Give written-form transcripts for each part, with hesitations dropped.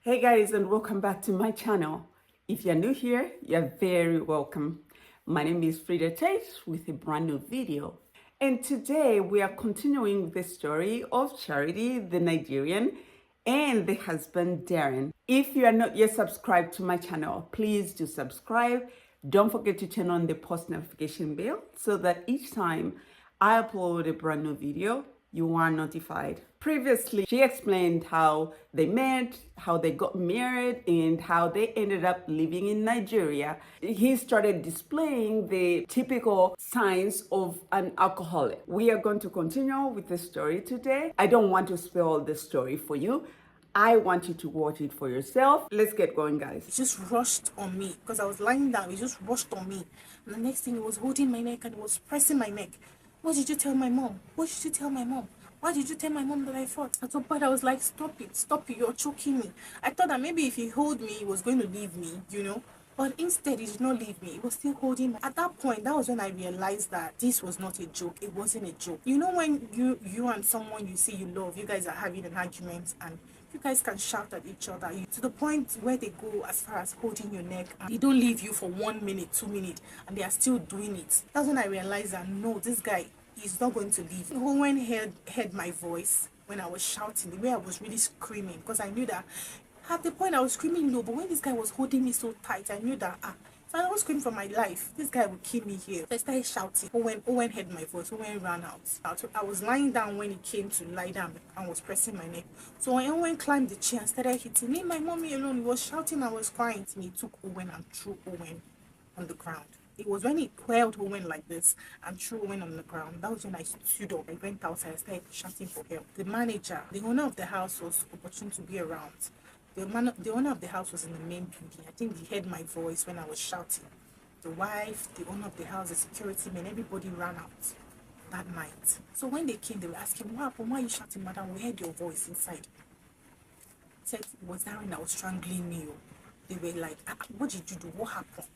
Hey guys, and welcome back to my channel. If you're new here, you're very welcome. My name is Frida Tate with a brand new video. And today we are continuing the story of Charity, the Nigerian, and the husband Darren. If you are not yet subscribed to my channel, please do subscribe. Don't forget to turn on the post notification bell so that each time I upload a brand new video, you are notified. Previously, she explained how they met, how they got married, and how they ended up living in Nigeria. He started displaying the typical signs of an alcoholic. We are going to continue with the story today. I don't want to spoil the story for you. I want you to watch it for yourself. Let's get going, guys. He just rushed on me because I was lying down. He just rushed on me. And the next thing, he was holding my neck and he was pressing my neck. What did you tell my mom? What did you tell my mom? Why did you tell my mom that I fought? At some point, I was like, stop it, you're choking me. I thought that maybe if he held me, he was going to leave me, But instead, he did not leave me. He was still holding me. At that point, that was when I realized that this was not a joke. It wasn't a joke. You know when you and someone you say you love, you guys are having an argument and you guys can shout at each other to the point where they go as far as holding your neck and they don't leave you for 1 minute, 2 minutes, and they are still doing it. That's when I realized that no, this guy is not going to leave. Owen heard my voice when I was shouting, the way I was really screaming, because I knew that at the point I was screaming low, but when this guy was holding me so tight, I knew that if I don't scream for my life, this guy would kill me here. So I started shouting. Owen heard my voice. Owen ran out. I was lying down when he came to lie down and was pressing my neck. So when Owen climbed the chair and started hitting me, my mommy alone, he was shouting, I was crying. And he took Owen and threw Owen on the ground. It was when he held Owen like this and threw Owen on the ground. That was when I stood up. I went outside. I started shouting for help. The manager, the owner of the house, was opportune to be around. The owner of the house was in the main building. I think he heard my voice when I was shouting. The wife, the owner of the house, the security men, everybody ran out that night. So when they came, they were asking, what happened? Why are you shouting, madam? We heard your voice inside. I said, it was Darren that was strangling me. They were like, what did you do? What happened?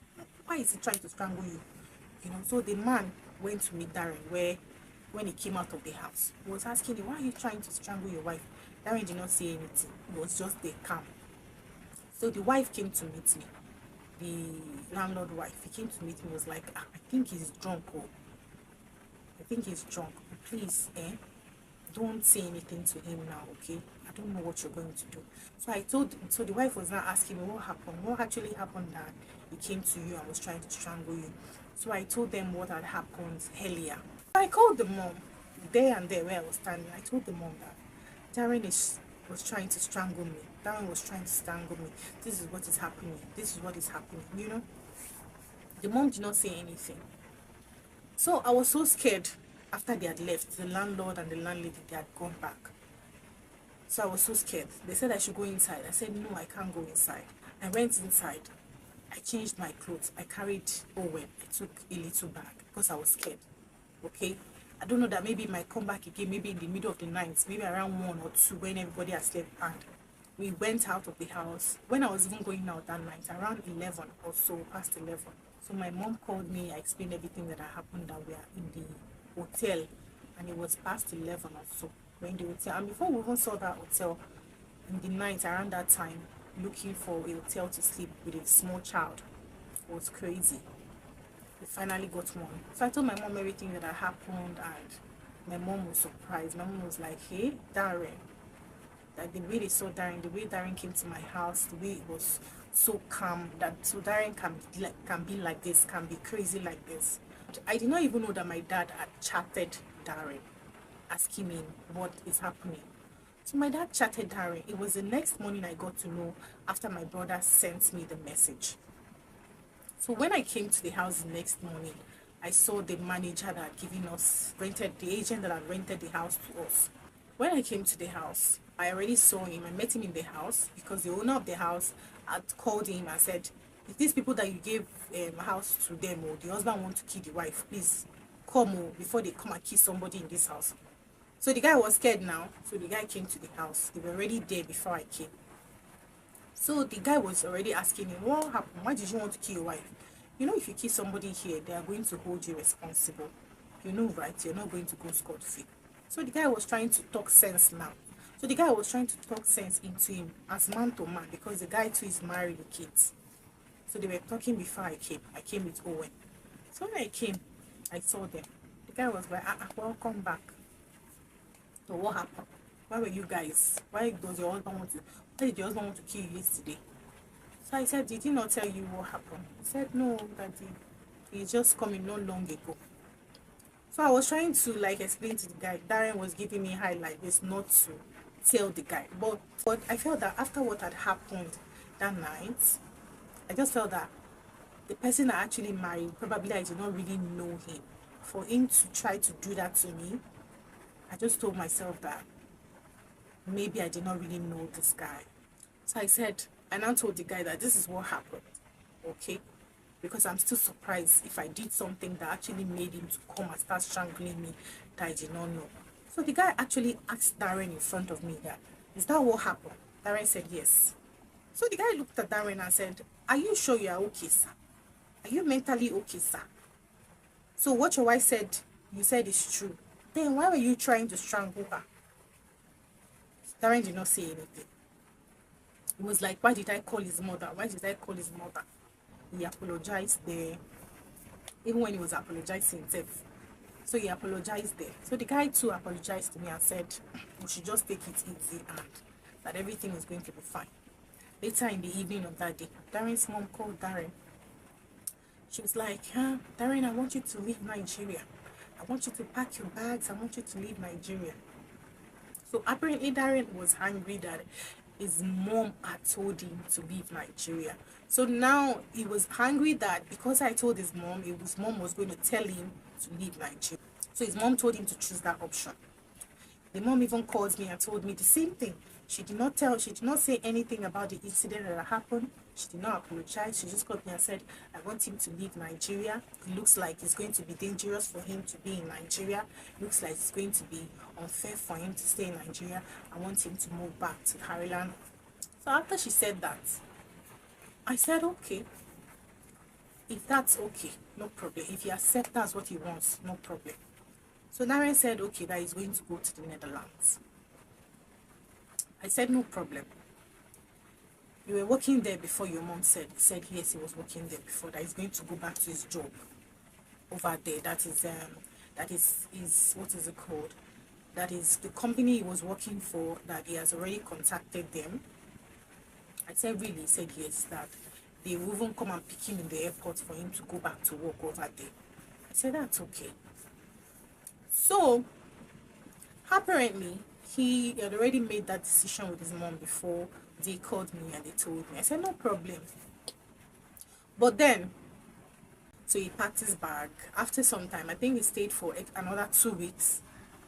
Why is he trying to strangle you? So the man went to meet Darren when he came out of the house. He was asking him, why are you trying to strangle your wife? Darren did not say anything. He was just there calm. So the wife came to meet me. The landlord wife, he came to meet me, was like, I think he's drunk. I think he's drunk. Please, don't say anything to him now, okay? I don't know what you're going to do. So the wife was now asking me what happened. What actually happened that he came to you and was trying to strangle you? So I told them what had happened earlier. I called the mom there and there where I was standing. I told the mom that Darren was trying to strangle me. Darren was trying to strangle me. This is what is happening. This is what is happening, The mom did not say anything. So I was so scared after they had left. The landlord and the landlady, they had gone back. So I was so scared. They said I should go inside. I said, no, I can't go inside. I went inside. I changed my clothes. I carried Owen. I took a little bag because I was scared. Okay? I don't know that maybe it might come back again, maybe in the middle of the night, maybe around 1 or 2 when everybody has slept. And we went out of the house. When I was even going out that night, around 11 or so, past 11. So my mom called me. I explained everything that had happened, that we are in the hotel. And it was past 11 or so. We're in the hotel. And before we even saw that hotel, in the night, around that time, looking for a hotel to sleep with a small child, it was crazy. We finally got one. So I told my mom everything that had happened, and my mom was surprised. My mom was like, hey, Darren. Like the way they saw Darren, the way Darren came to my house, the way it was so calm, that so Darren can be like this, can be crazy like this. I did not even know that my dad had chatted Darren, asking him what is happening. So my dad chatted Darren. It was the next morning I got to know after my brother sent me the message. So when I came to the house the next morning, I saw the manager that had given us, the agent that had rented the house to us. When I came to the house, I already saw him. I met him in the house because the owner of the house had called him and said, if these people that you gave a house to them, or the husband want to kill the wife, please come before they come and kill somebody in this house. So the guy was scared now. So the guy came to the house. They were already there before I came. So the guy was already asking him, what happened? Why did you want to kill your wife? If you kill somebody here, they are going to hold you responsible. Right? You're not going to go scot-free. So the guy was trying to talk sense now. So the guy was trying to talk sense into him as man to man, because the guy too is married with kids. So they were talking before I came. I came with Owen. So when I came, I saw them. The guy was like, welcome back. So what happened? Why were you guys? Why did your husband want to kill you yesterday? So I said, did he not tell you what happened? He said, no, Daddy. He's just coming not long ago. So I was trying to like explain to the guy. Darren was giving me highlight this not to tell the guy. But I felt that after what had happened that night, I just felt that the person I actually married, probably I did not really know him. For him to try to do that to me, I just told myself that maybe I did not really know this guy. So I said, and I told the guy that this is what happened, okay? Because I'm still surprised if I did something that actually made him to come and start strangling me that I did not know. So the guy actually asked Darren in front of me that, is that what happened? Darren said yes. So the guy looked at Darren and said, are you sure you are okay, sir? Are you mentally okay, sir? So what your wife said, you said is true. Then why were you trying to strangle her? Darren did not say anything. It was like, why did I call his mother? Why did I call his mother? He apologized there, even when he was apologizing himself. So he apologized there. So the guy too apologized to me and said, we should just take it easy and that everything is going to be fine. Later in the evening of that day, Darren's mom called Darren. She was like, Darren, I want you to leave Nigeria. I want you to pack your bags. I want you to leave Nigeria. So apparently Darren was angry that his mom had told him to leave Nigeria. So now he was angry that because I told his mom was going to tell him to leave Nigeria. So his mom told him to choose that option. The mom even called me and told me the same thing. She did not say anything about the incident that happened. She did not apologize. She just called me and said, I want him to leave Nigeria. It looks like it's going to be dangerous for him to be in Nigeria. It looks like it's going to be unfair for him to stay in Nigeria. I want him to move back to Ireland. So after she said that, I said, okay. If that's okay, no problem. If he accepts that's what he wants, no problem. So Darren said, okay, that he's going to go to the Netherlands. I said, no problem. You were working there before your mom said yes, he was working there before, that he's going to go back to his job over there. That is what is it called? That is the company he was working for, that he has already contacted them. I said, really? He said yes, that they will even come and pick him in the airport for him to go back to work over there. I said, that's okay. So apparently he had already made that decision with his mom before they called me and they told me. I said, no problem. But then, so he packed his bag. After some time, I think he stayed for another 2 weeks,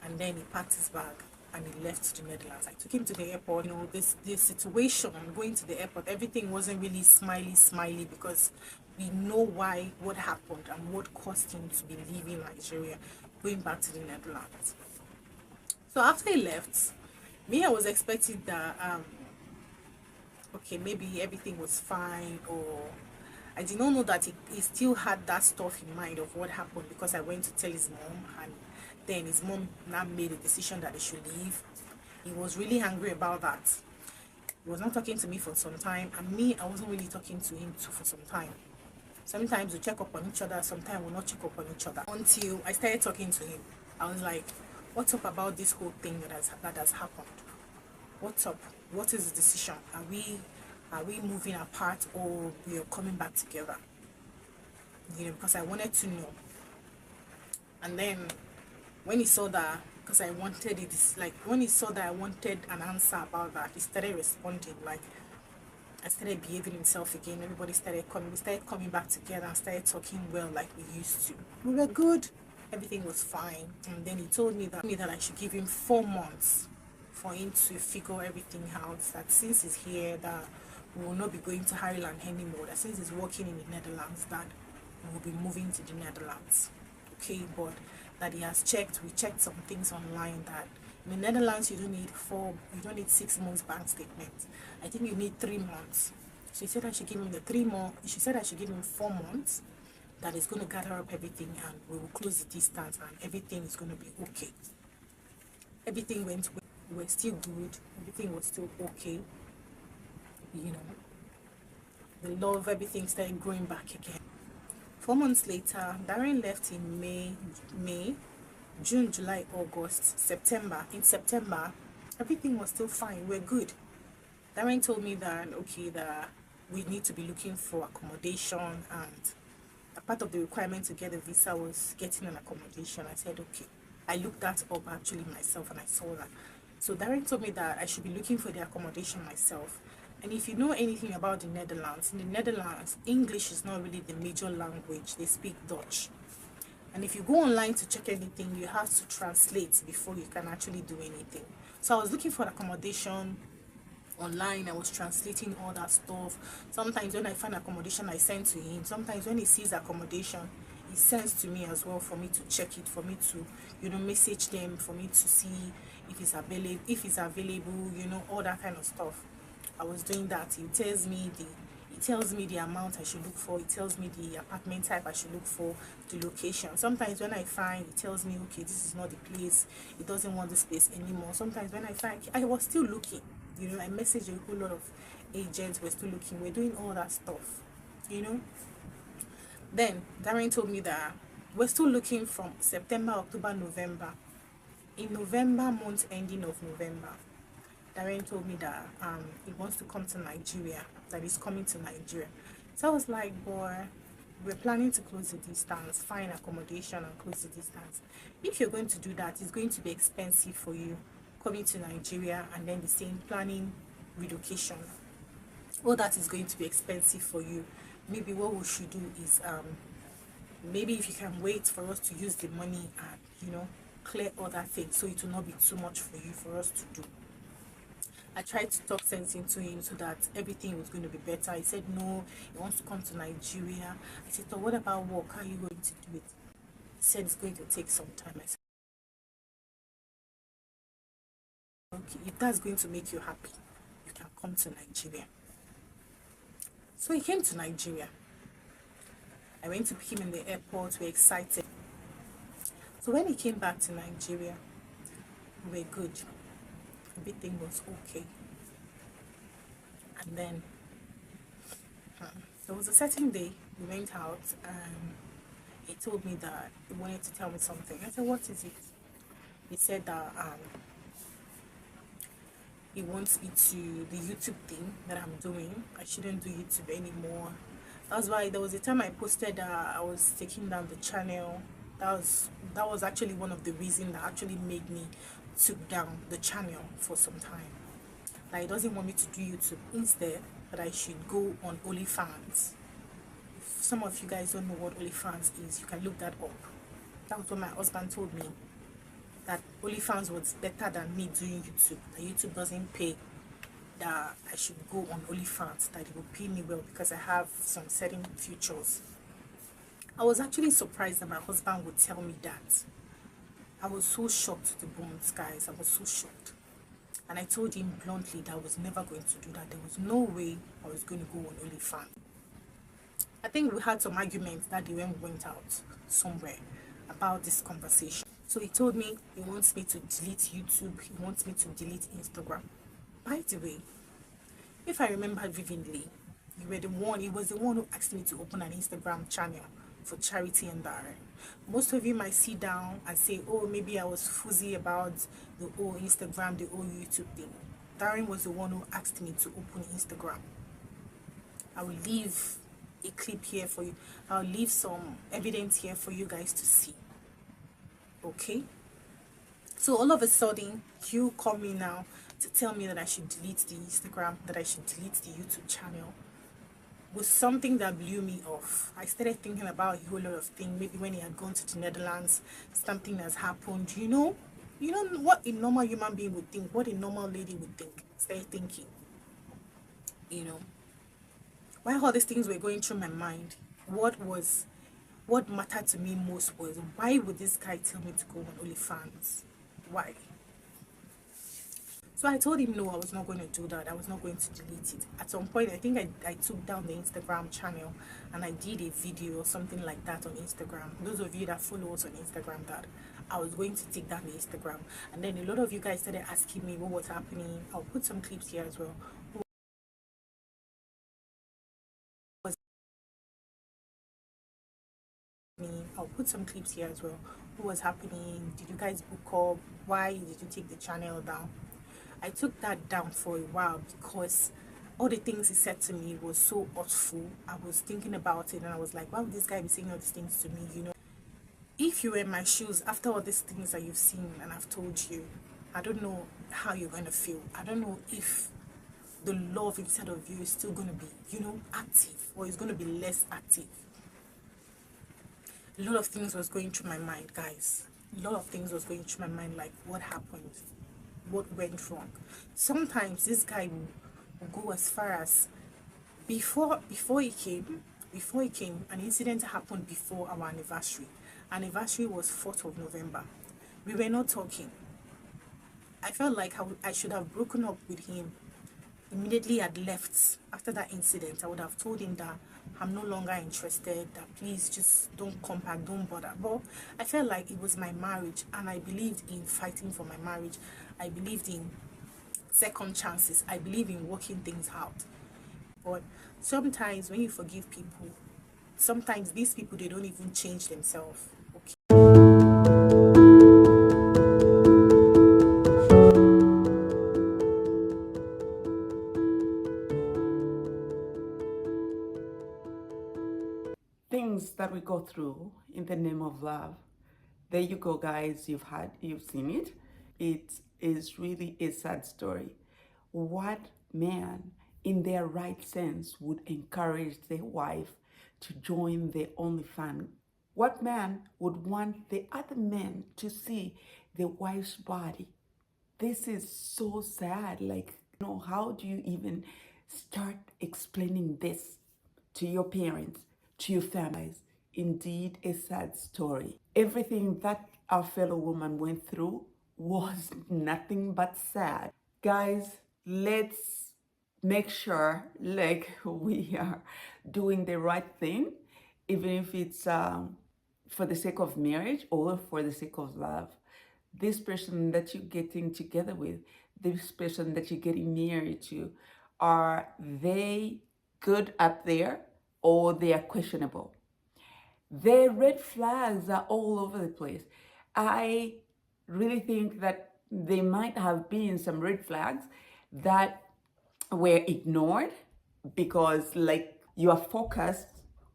and then he packed his bag and he left to the Netherlands. I took him to the airport. You know, this situation, going to the airport, everything wasn't really smiley because we know what happened and what caused him to be leaving Nigeria, going back to the Netherlands. So after he left, I was expecting that okay, maybe everything was fine, or I did not know that he still had that stuff in mind of what happened, because I went to tell his mom, and then his mom now made a decision that he should leave. He was really angry about that. He was not talking to me for some time, and I wasn't really talking to him too for some time. Sometimes we check up on each other, sometimes we'll not check up on each other, until I started talking to him. I was like, what's up about this whole thing that has happened? What's up? What is the decision? Are we moving apart, or we are coming back together? You know, because I wanted to know. And then when he saw that, because I wanted it, like when he saw that I wanted an answer about that, he started responding. Like, I started behaving himself again. Everybody started coming. We started coming back together and started talking well like we used to. We were good. Everything was fine. And then he told me that I should give him 4 months for him to figure everything out. That since he's here, that we will not be going to Ireland anymore. That since he's working in the Netherlands, that we will be moving to the Netherlands. Okay, but that he has checked. We checked some things online that in the Netherlands you don't need 6 months bank statement. I think you need 3 months. She said I should give him the 3 more. She said I should give him 4 months. That is going to gather up everything, and we will close the distance, and everything is going to be okay. Everything went we were still good, everything was still okay, you know. The love, everything started growing back again. 4 months later, Darren left in May, June, July, August, September. In September, everything was still fine. We're good. Darren told me that, okay, that we need to be looking for accommodation, and a part of the requirement to get a visa was getting an accommodation. I said, okay. I looked that up actually myself, and I saw that. So Darren told me that I should be looking for the accommodation myself. And if you know anything about the Netherlands, in the Netherlands, English is not really the major language. They speak Dutch. And if you go online to check anything, you have to translate before you can actually do anything. So I was looking for accommodation online. I was translating all that stuff. Sometimes when I find accommodation, I send to him. Sometimes when he sees accommodation, he sends to me as well for me to check it, for me to, you know, message them, for me to see if it's available, you know, all that kind of stuff. I was doing that. He tells me the amount I should look for. It tells me the apartment type I should look for, the location. Sometimes when I find, it tells me, okay, this is not the place, it doesn't want this place anymore. Sometimes when I find, I was still looking, you know, I messaged a whole lot of agents, we're still looking, we're doing all that stuff, you know. Then Darren told me that we're still looking from September, October, November. In November, month ending of November, Darren told me that he wants to come to Nigeria, that he's coming to Nigeria. So I was like, boy, we're planning to close the distance, find accommodation and close the distance. If you're going to do that, it's going to be expensive for you, coming to Nigeria and then the same planning relocation. All that is going to be expensive for you. Maybe what we should do is, maybe if you can wait for us to use the money and, you know, clear other things, so it will not be too much for you, for us to do. I tried to talk sense into him so that everything was going to be better. He said no, he wants to come to Nigeria. I said, so what about work? How are you going to do it? He said it's going to take some time. I said, okay, if that's going to make you happy, you can come to Nigeria. So he came to Nigeria. I went to pick him in the airport. We're excited. So when he came back to Nigeria, we were good. Everything was okay. And then there was a certain day we went out and he told me that he wanted to tell me something. I said, what is it? He said that he wants me to, the YouTube thing that I'm doing, I shouldn't do YouTube anymore. That's why there was a time I posted that I was taking down the channel. That was actually one of the reasons that actually made me took down the channel for some time. Like, he doesn't want me to do YouTube. Instead, that I should go on OnlyFans. If some of you guys don't know what OnlyFans is, you can look that up. That was what my husband told me, that OnlyFans was better than me doing YouTube. That YouTube doesn't pay, that I should go on OnlyFans, that it will pay me well because I have some certain features. I was actually surprised that my husband would tell me that. I was so shocked to the bones, guys. I was so shocked. And I told him bluntly that I was never going to do that. There was no way I was going to go on OnlyFans. I think we had some arguments that day when we went out somewhere about this conversation. So he told me he wants me to delete YouTube. He wants me to delete Instagram. By the way, if I remember vividly, he was the one who asked me to open an Instagram channel for Charity and Darren. Most of you might sit down and say, oh, maybe I was fuzzy about the whole Instagram, the whole YouTube thing. Darren was the one who asked me to open Instagram. I will leave a clip here for you. I'll leave some evidence here for you guys to see. Okay? So all of a sudden, you call me now to tell me that I should delete the Instagram, that I should delete the YouTube channel. Was something that blew me off. I started thinking about a whole lot of things. Maybe when he had gone to the Netherlands, something has happened. You know what a normal human being would think, what a normal lady would think. Started thinking, you know, while all these things were going through my mind, what mattered to me most was, why would this guy tell me to go on OnlyFans? Why? So I told him no, I was not going to do that. I was not going to delete it. At some point, I think I took down the Instagram channel and I did a video or something like that on Instagram. Those of you that follow us on Instagram, that I was going to take down the Instagram. And then a lot of you guys started asking me what was happening. I'll put some clips here as well. I'll put some clips here as well. What was happening? Did you guys book up? Why did you take the channel down? I took that down for a while because all the things he said to me was so hurtful. I was thinking about it and I was like, why would this guy be saying all these things to me? You know, if you were in my shoes after all these things that you've seen and I've told you, I don't know how you're going to feel. I don't know if the love inside of you is still going to be, you know, active, or it's going to be less active. A lot of things was going through my mind, guys. A lot of things was going through my mind, like what happened, what went wrong. Sometimes this guy will go as far as before he came, an incident happened before our anniversary. Anniversary was 4th of November. We were not talking. I felt like I should have broken up with him immediately. I'd left after that incident. I would have told him that I'm no longer interested, that please just don't come back, don't bother. But I felt like it was my marriage and I believed in fighting for my marriage. I believed in second chances. I believe in working things out. But sometimes when you forgive people, sometimes these people, they don't even change themselves. Okay. Things that we go through in the name of love. There you go, guys. You've seen it. It is really a sad story. What man in their right sense would encourage their wife to join their OnlyFans? What man would want the other men to see the wife's body? This is so sad. Like, you know, how do you even start explaining this to your parents, to your families? Indeed, a sad story. Everything that our fellow woman went through was nothing but sad. Guys, let's make sure like we are doing the right thing, even if it's for the sake of marriage or for the sake of love. This person that you're getting together with, this person that you're getting married to, are they good up there or they are questionable? Their red flags are all over the place. I really think that there might have been some red flags that were ignored because, like, you are focused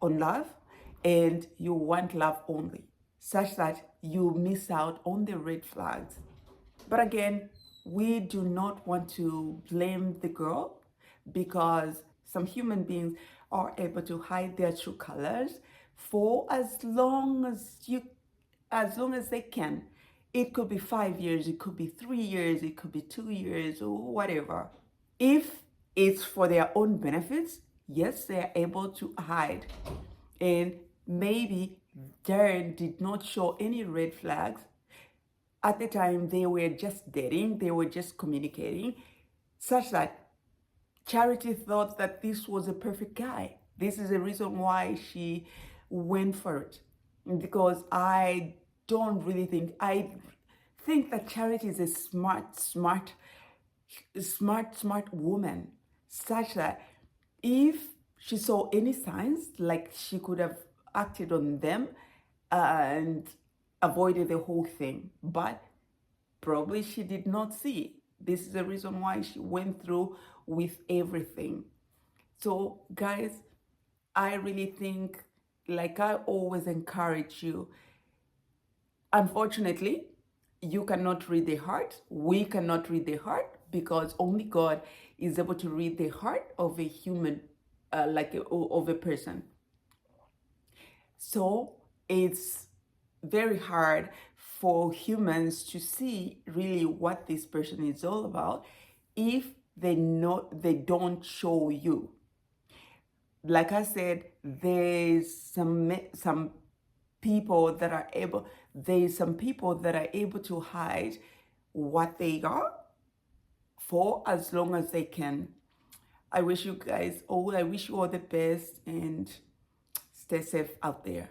on love and you want love only, such that you miss out on the red flags. But again, we do not want to blame the girl because some human beings are able to hide their true colors for as long as they can. It could be 5 years, it could be 3 years, it could be 2 years, or whatever. If it's for their own benefits, yes, they are able to hide. And maybe Darren did not show any red flags. At the time, they were just dating, they were just communicating, such that Charity thought that this was a perfect guy. This is the reason why she went for it. Because I think that Charity is a smart woman, such that if she saw any signs, like she could have acted on them and avoided the whole thing. But probably she did not see. This is the reason why she went through with everything. So, guys, I really think, like I always encourage you, unfortunately, you cannot read the heart. We cannot read the heart because only God is able to read the heart of a human, of a person. So it's very hard for humans to see really what this person is all about if they don't show you. Like I said, there's some people that are able to hide what they are for as long as they can. I wish you all the best and stay safe out there.